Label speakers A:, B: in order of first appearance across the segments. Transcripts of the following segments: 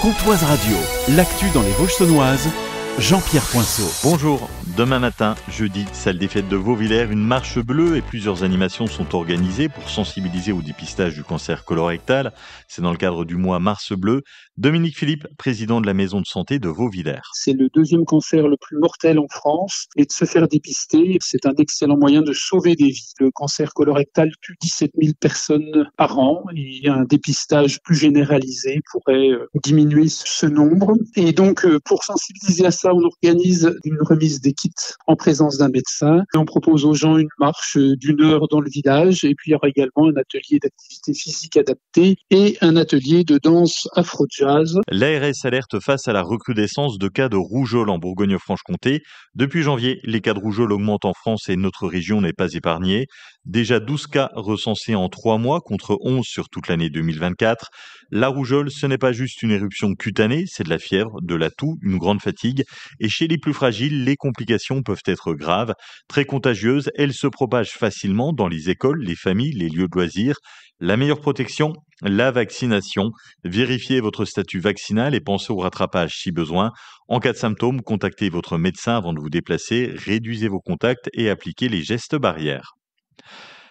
A: Comtoise Radio, l'actu dans les Vosges saunoises, Jean-Pierre Poinceau.
B: Bonjour, demain matin, jeudi, salle des fêtes de Vauvillers, une marche bleue et plusieurs animations sont organisées pour sensibiliser au dépistage du cancer colorectal. C'est dans le cadre du mois Mars Bleu. Dominique Philippe, président de la maison de santé de Vauvillers.
C: C'est le deuxième cancer le plus mortel en France et de se faire dépister, c'est un excellent moyen de sauver des vies. Le cancer colorectal tue 17 000 personnes par an et un dépistage plus généralisé pourrait diminuer ce nombre. Et donc, pour sensibiliser à ça, on organise une remise des kits en présence d'un médecin. Et on propose aux gens une marche d'1 heure dans le village et puis il y aura également un atelier d'activité physique adaptée et un atelier de danse afro-jazz.
B: L'ARS alerte face à la recrudescence de cas de rougeole en Bourgogne-Franche-Comté. Depuis janvier, les cas de rougeole augmentent en France et notre région n'est pas épargnée. Déjà 12 cas recensés en 3 mois contre 11 sur toute l'année 2024. La rougeole, ce n'est pas juste une éruption cutanée, c'est de la fièvre, de la toux, une grande fatigue. Et chez les plus fragiles, les complications peuvent être graves. Très contagieuses, elles se propagent facilement dans les écoles, les familles, les lieux de loisirs. La meilleure protection, la vaccination. Vérifiez votre statut vaccinal et pensez au rattrapage si besoin. En cas de symptômes, contactez votre médecin avant de vous déplacer, réduisez vos contacts et appliquez les gestes barrières.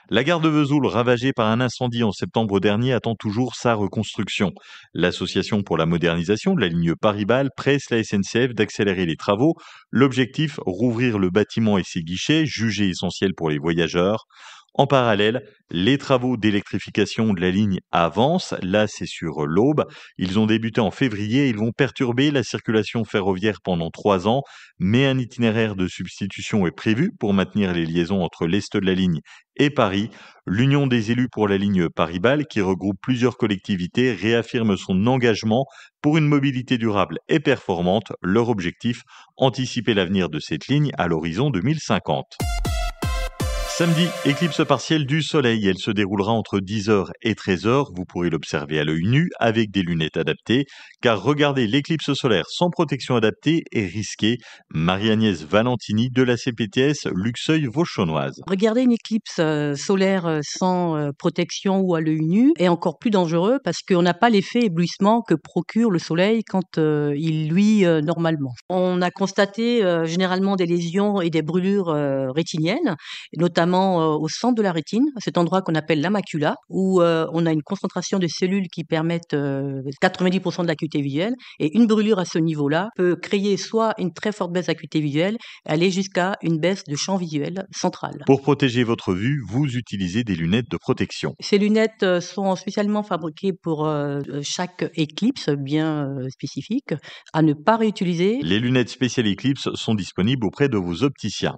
B: La gare de Vesoul, ravagée par un incendie en septembre dernier, attend toujours sa reconstruction. L'Association pour la modernisation de la ligne Paris-Bâle presse la SNCF d'accélérer les travaux. L'objectif, rouvrir le bâtiment et ses guichets, jugés essentiels pour les voyageurs. En parallèle, les travaux d'électrification de la ligne avancent. Là, c'est sur l'Aube. Ils ont débuté en février et ils vont perturber la circulation ferroviaire pendant 3 ans. Mais un itinéraire de substitution est prévu pour maintenir les liaisons entre l'est de la ligne et Paris. L'Union des élus pour la ligne Paris-Bâle, qui regroupe plusieurs collectivités, réaffirme son engagement pour une mobilité durable et performante. Leur objectif, anticiper l'avenir de cette ligne à l'horizon 2050. Samedi, éclipse partielle du soleil. Elle se déroulera entre 10h et 13h. Vous pourrez l'observer à l'œil nu avec des lunettes adaptées, car regarder l'éclipse solaire sans protection adaptée est risqué. Marie-Agnès Valentini de la CPTS Luxeuil-Vosges-Saunoise.
D: Regarder une éclipse solaire sans protection ou à l'œil nu est encore plus dangereux parce qu'on n'a pas l'effet éblouissement que procure le soleil quand il luit normalement. On a constaté généralement des lésions et des brûlures rétiniennes, notamment au centre de la rétine, à cet endroit qu'on appelle la macula, où on a une concentration de cellules qui permettent 90% de l'acuité visuelle, et une brûlure à ce niveau-là peut créer soit une très forte baisse d'acuité visuelle, aller jusqu'à une baisse de champ visuel central.
B: Pour protéger votre vue, vous utilisez des lunettes de protection.
D: Ces lunettes sont spécialement fabriquées pour chaque éclipse bien spécifique, à ne pas réutiliser.
B: Les lunettes spéciales éclipse sont disponibles auprès de vos opticiens.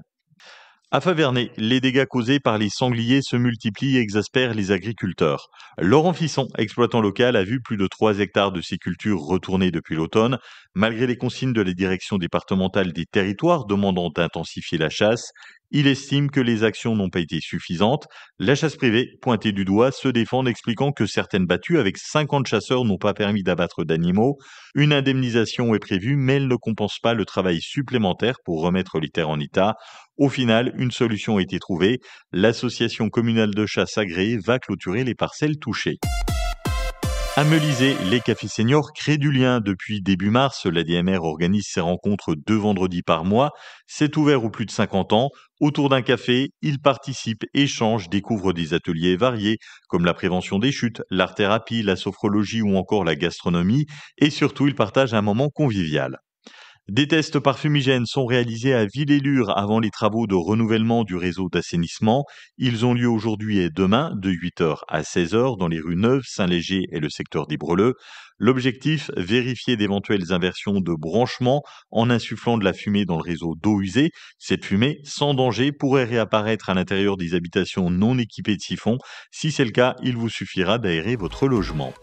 B: À Faverney, les dégâts causés par les sangliers se multiplient et exaspèrent les agriculteurs. Laurent Fisson, exploitant local, a vu plus de 3 hectares de ses cultures retourner depuis l'automne. Malgré les consignes de la direction départementale des territoires demandant d'intensifier la chasse, il estime que les actions n'ont pas été suffisantes. La chasse privée, pointée du doigt, se défend en expliquant que certaines battues avec 50 chasseurs n'ont pas permis d'abattre d'animaux. Une indemnisation est prévue, mais elle ne compense pas le travail supplémentaire pour remettre les terres en état. Au final, une solution a été trouvée. L'association communale de chasse agréée va clôturer les parcelles touchées. À Melisay, les cafés seniors créent du lien. Depuis début mars, l'ADMR organise ses rencontres 2 vendredis par mois. C'est ouvert aux plus de 50 ans. Autour d'un café, ils participent, échangent, découvrent des ateliers variés, comme la prévention des chutes, l'art-thérapie, la sophrologie ou encore la gastronomie. Et surtout, ils partagent un moment convivial. Des tests par fumigène sont réalisés à Villers-Lure avant les travaux de renouvellement du réseau d'assainissement. Ils ont lieu aujourd'hui et demain de 8h à 16h dans les rues Neuve, Saint-Léger et le secteur des Breleux. L'objectif, vérifier d'éventuelles inversions de branchement en insufflant de la fumée dans le réseau d'eau usée. Cette fumée, sans danger, pourrait réapparaître à l'intérieur des habitations non équipées de siphons. Si c'est le cas, il vous suffira d'aérer votre logement.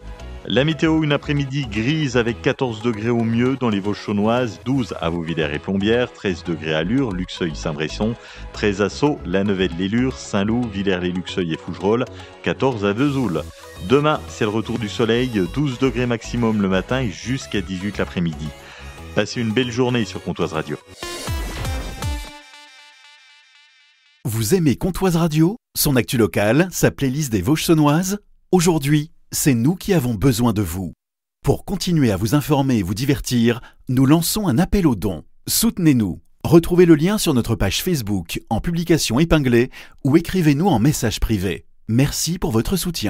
B: La météo, une après-midi grise avec 14 degrés au mieux dans les Vosges saunoises, 12 à Vauvillers et Plombières, 13 degrés à Lure, Luxeuil-Saint-Bresson, 13 à Sceaux, La Neuvette-les-Lures, Saint-Loup, Villers-les-Luxeuil et Fougerolles, 14 à Vesoul. Demain, c'est le retour du soleil, 12 degrés maximum le matin et jusqu'à 18 l'après-midi. Passez une belle journée sur Comtoise Radio.
A: Vous aimez Comtoise Radio, son actu locale, sa playlist des Vosges saunoises? Aujourd'hui, c'est nous qui avons besoin de vous. Pour continuer à vous informer et vous divertir, nous lançons un appel aux dons. Soutenez-nous. Retrouvez le lien sur notre page Facebook en publication épinglée ou écrivez-nous en message privé. Merci pour votre soutien.